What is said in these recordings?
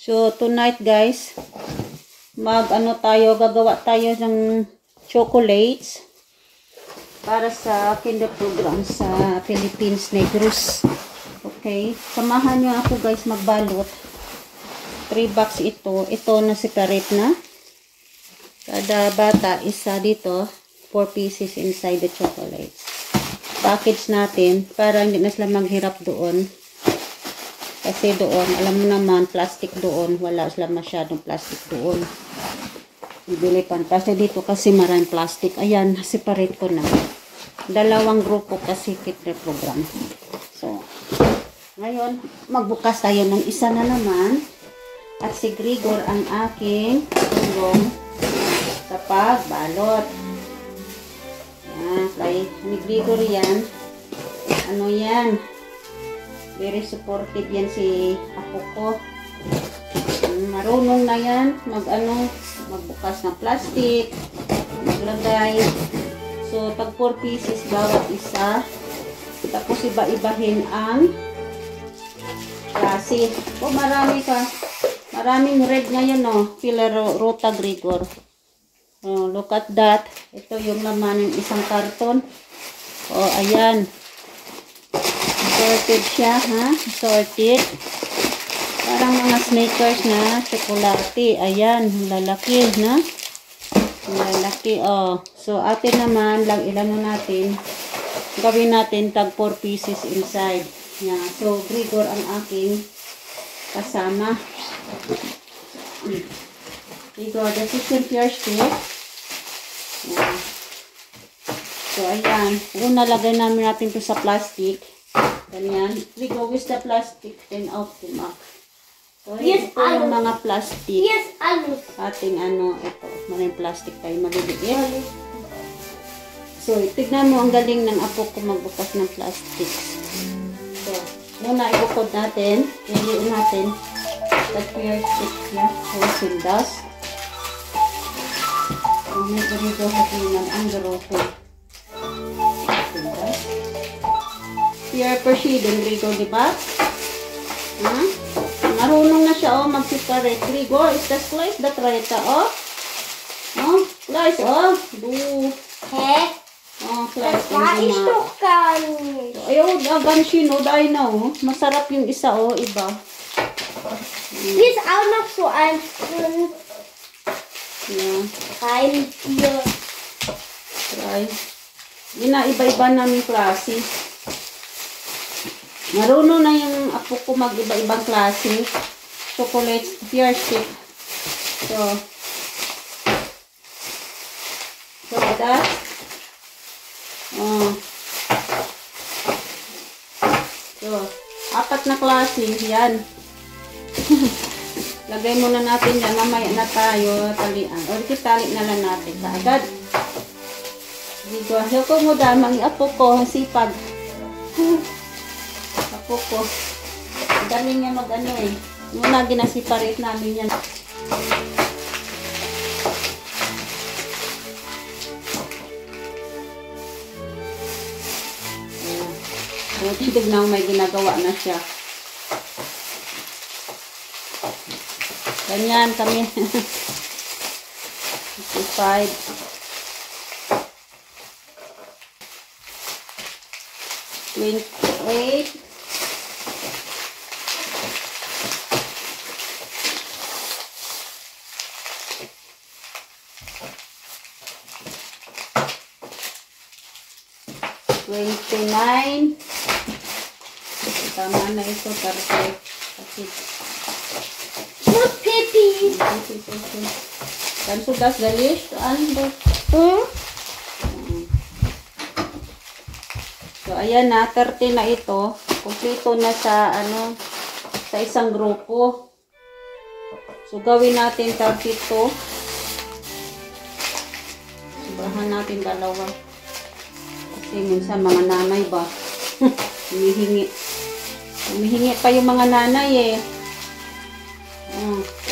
So, tonight guys, gagawa tayo ng chocolates para sa kinder program sa Philippines Negros. Okay, samahan nyo ako guys magbalot. 3 box ito. Ito na separate na. Kada bata, isa dito. 4 pieces inside the chocolates. Package natin para hindi na sila maghirap doon. Kasi doon, alam mo naman, plastic doon. Wala sila masyadong plastic doon. Bibili pa. Kasi dito kasi maraming plastic. Ayan, separate ko na. 2 grupo kasi kinder program. So, ngayon, magbukas tayo ng isa na naman. At si Grigor ang aking tulong sa pagbalot. Yan, kay ni Grigor yan. Ano yan? Very supportive yan si apo ko. Marunong na yan. Magbukas ng plastic. Maglagay. So, tag 4 pieces bawat isa. Tapos iba-ibahin ang klase. Oh, marami ka. Maraming red ngayon, no? Filler Rota Grigor. Oh, look at that. Ito yung laman ng isang karton. Oh, ayan. Sorted siya, ha? Sorted. Parang mga Snickers na chocolate. Ayan, lalaki, na? Lalaki, oh. So, atin naman, ilan natin. Gawin natin tag 4 pieces inside. Yan. So, Grigor ang aking kasama. Grigor, this is yung pure stick. Yan. So, ayan. Una, lagay natin to sa plastic. Ganyan. We go with the plastic then out the mark. So, yes, ito yung mga plastic. Yes, ating ito. Maraming plastic tayo maliliit. So, tignan mo ang galing ng apo ko magbukas ng plastic. So, muna ibukod natin. Piliin natin. The clear stick niya. Hosin dust. So, may ganito hatiin ang garoto. Pure Persian Grigor, di ba? Marunong na siya, oh, mag-separate. Grigor, is that slice that right, oh? Oh, slice, oh. Do. Heh? Oh, slice. So, ayaw, ganshi, no, dahil na, oh. Masarap yung isa, oh, iba. Hier ist auch noch so ein Yeah. Hier. Try. Yun na, iba-iba namin klase. Marunong na yung apo ko mag-iba-ibang klase. Chocolates, pure stick. So, that. Oh. So, 4 na klase. Yan. Lagay muna natin yan. Mamaya na tayo talian. O, tali na lang natin. Kaagad. Dito. Ko mo dahil mga apo ko. Sipag. Apo ko. Galing niya eh. Muna ginasiparate namin yan. Tignan mo may ginagawa na siya. Ganyan kami. 55. 28. 29. Tama na ito, perfect. Look, Pippi. Kannst du das Gelicht an? So, ayan na, 30 na ito. Kompleto na sa, sa isang grupo. So, gawin natin 32. Sobrahan natin 2. Kasi minsan mga nanay ba, humihingi pa yung mga nanay eh.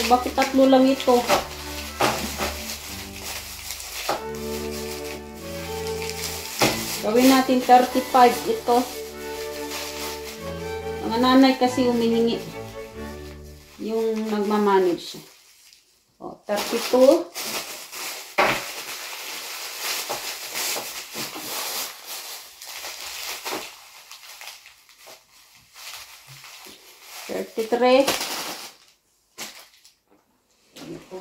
Bakit 3 lang ito? Gawin natin 35 ito. Mga nanay kasi humihingi. yung nagmamanage. O, 32. $33. Ito.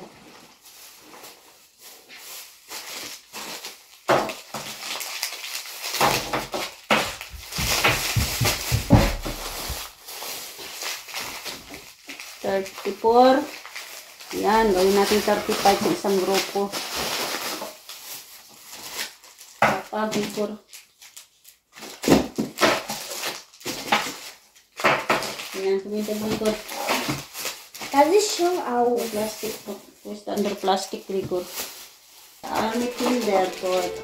$34. Yan, gawin natin 35 sa isang grupo. Pag-bigor. Yan, kumita-bigor. Das ist schon auch. Plastic to. Pwesta under plastic, bigor. Army Kinder dort.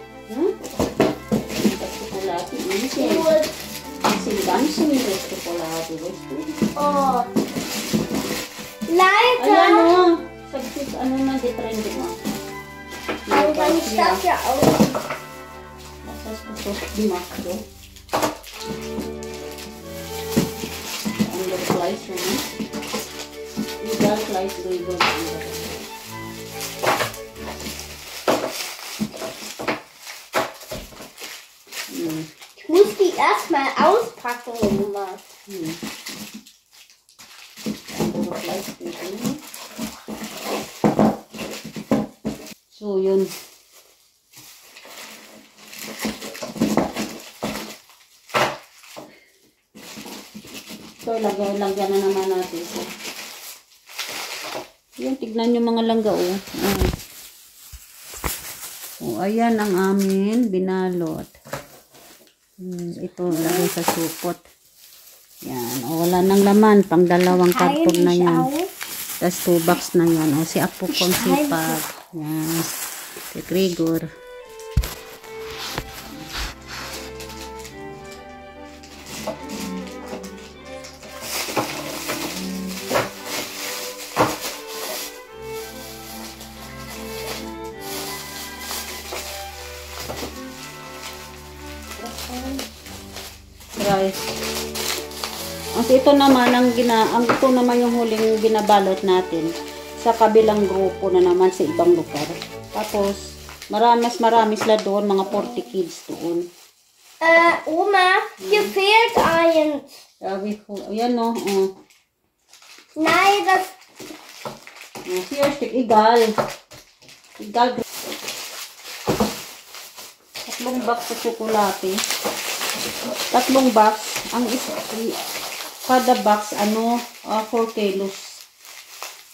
Chocolate. Gut. Dancing Chocolate, weißt du? Oh. Ayan Leider. o. Sagsit, ano na, di-trend mo. Aber dann ist das ja auch. Masas ko to, di makro. Under slice mo. Legal slice, legal. Ich muss die erstmal auspacken, Mama. Under slice dito. So, yun. So, lagyan na naman natin. So, yan, tignan yung mga langga, oh. Oh, ayan ang amin binalot. Ito, lagay sa supot. Yan, oh, wala nang laman. Pang dalawang karton na yan. Tapos 2 box na yan. O, si Apo kong sipag. Yan. Si Gregor. Rice. Kasi ito naman ito naman yung huling binabalot natin sa kabilang grupo na naman sa ibang lugar. Tapos marami sila doon, mga 40 kids doon. Oma, hier fehlt eins. Sabi ko, ayan no. Nein, das. Here, igal. Tatlong box sa tsokolate. Tatlong box. Kada box, 4 kilos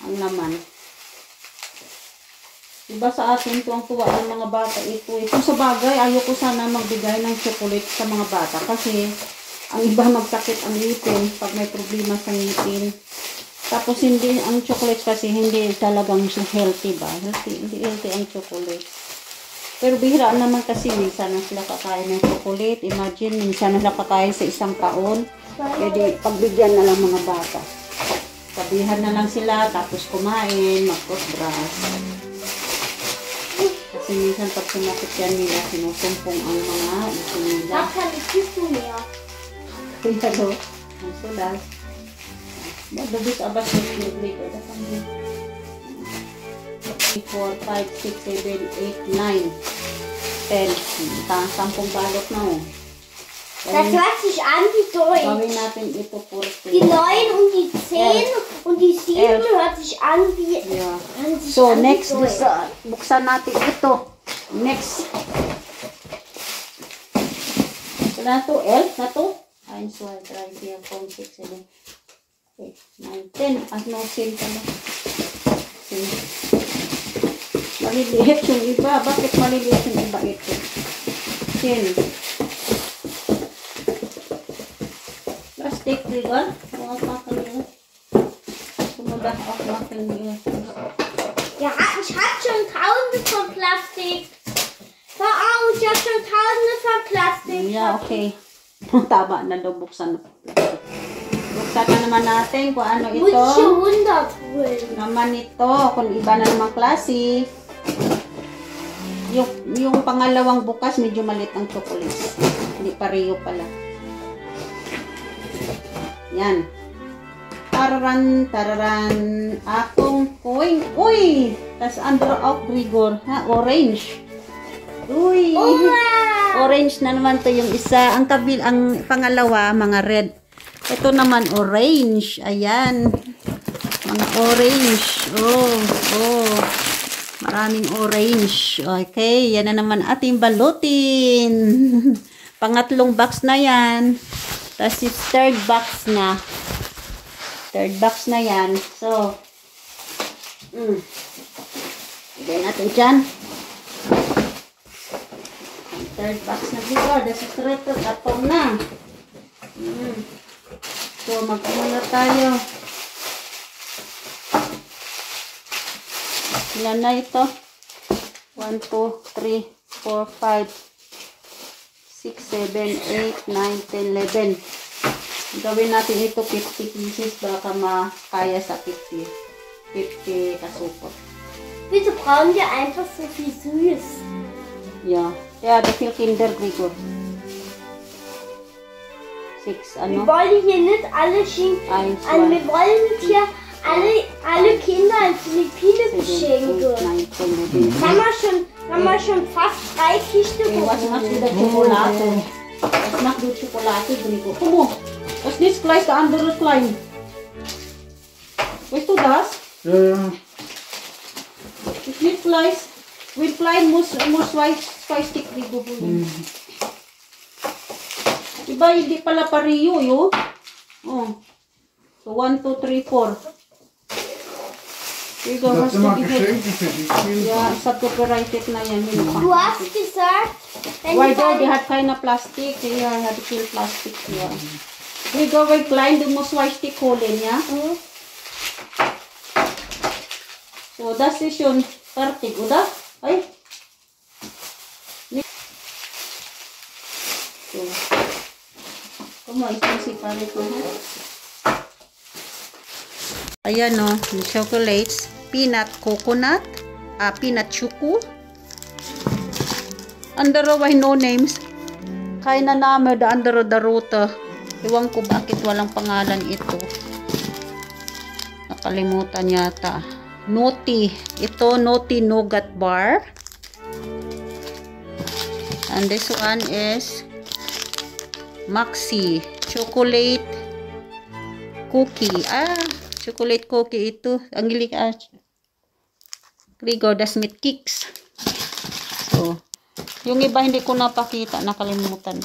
ang naman. Diba sa atin, tuwang-tuwa ng mga bata ito. Kung sa bagay, ayoko sana magbigay ng chocolate sa mga bata. Kasi, ang iba magsakit ang ngipin pag may problema sa ngipin. Tapos, ang chocolate kasi hindi talagang healthy ba? Hindi healthy ang chocolate. Pero bihira naman kasi minsan na sila kakain ng chocolate. Imagine, minsan na sila kakain sa isang taon. Pwede pagbigyan na lang mga bata. Sabihan na lang sila, tapos kumain, mag-toothbrush. Kasi minsan pag sumakit yan nila, sinusumpong ang mga ito nila. Papa, das bist du mir. Kaya do, ang sulas. Magdabit abas yung naglig. 4, 5, 6, 7, 8, 9, 10. 10 balot na oh. Das hört sich an wie Deutsch. Gawin natin ito 40. Die 9 und die 10 und die 7 hört sich an wie. Yeah. Hört sich So, an next, wie Deutsch. buksan natin ito. Next. Ito na to, elf na to. 1, 2, 3, 4, 5, 6, 7, 8, 9, 10. Ano, 10 pala. 10. Maliliit yung iba. Bakit maliliit yung iba ito? 10. Plastic, diba? Mga pakaliliit. Sumudah auch machen wir. Ja, ich habe schon tausende von Plastik. Hör auf, ich habe schon tausende von Plastik. Yeah, okay. Tama na daw, buksan na. Buksan na naman natin kung ano ito. Muss ich 100 holen. Naman ito, kung iba na namang klase. Yung pangalawang bukas, medyo maliit ang chocolates. Hindi pareho pala. Yan. Tararan, akong coin. Uy! Tas under out rigor, ha? Orange. Uy! Orange na naman to yung isa. Ang pangalawa, mga red. Ito naman, orange. Ayan. Mga orange. Oh. Maraming orange. Okay, yan na naman ating balutin. Pangatlong box na yan. Tapos yung third box na. Third box na yan. So, ibigay natin dyan. Ang third box na dito. That's a treasure. Tapong na. So, mag-una tayo. Ilan na ito? 1, 2, 3, 4, 5, 6, 7, 8, 9, 10, 11. Gawin natin ito 50 pieces. Baka makaya sa 50 kasupot. Wieso brauchen wir einfach so viel Süß? Ja, da viel Kinder, Gregor. 6, Wir wollen hier nicht alle Schinken. 1, 2, Wir wollen nicht hier alle Kinder in Philippinen beschenken. Haben wir schon fast 3 Kisten Was machst du da Schokolade? Was machst du Schokolade, Gregor? Komm mal, das ist nicht gleich der andere klein. Weißt du das? Ja. Ist nicht gleich. Will klein muss zwei stick, Gregor. Iba, hindi pala pariyo, yun. So, 1, 2, 3, 4. Gregor, Das hast sind du immer die Geschenke für die Kinder. Ja, sa copyrighted na yan. Du hast gesagt, Why die hat keine Plastik. Ja, hat viel Plastik hier. Gregor, wenn klein, du musst 2 Stück holen, ja? So, das ist schon fertig, oder? Ay? So. Guck mal, ich muss sie palit ko, ha? Ayan, no. Chocolates. Peanut coconut. Peanut choco. Under why no names. Kaya na namin the under the rota. Iwan ko bakit walang pangalan ito. Nakalimutan yata. Naughty. Ito, Naughty Nougat Bar. And this one is Maxi Chocolate Cookie. Chocolate cookie ito. Ang gilig Gregor, das mit kicks. So, yung iba hindi ko napakita. Nakalimutan.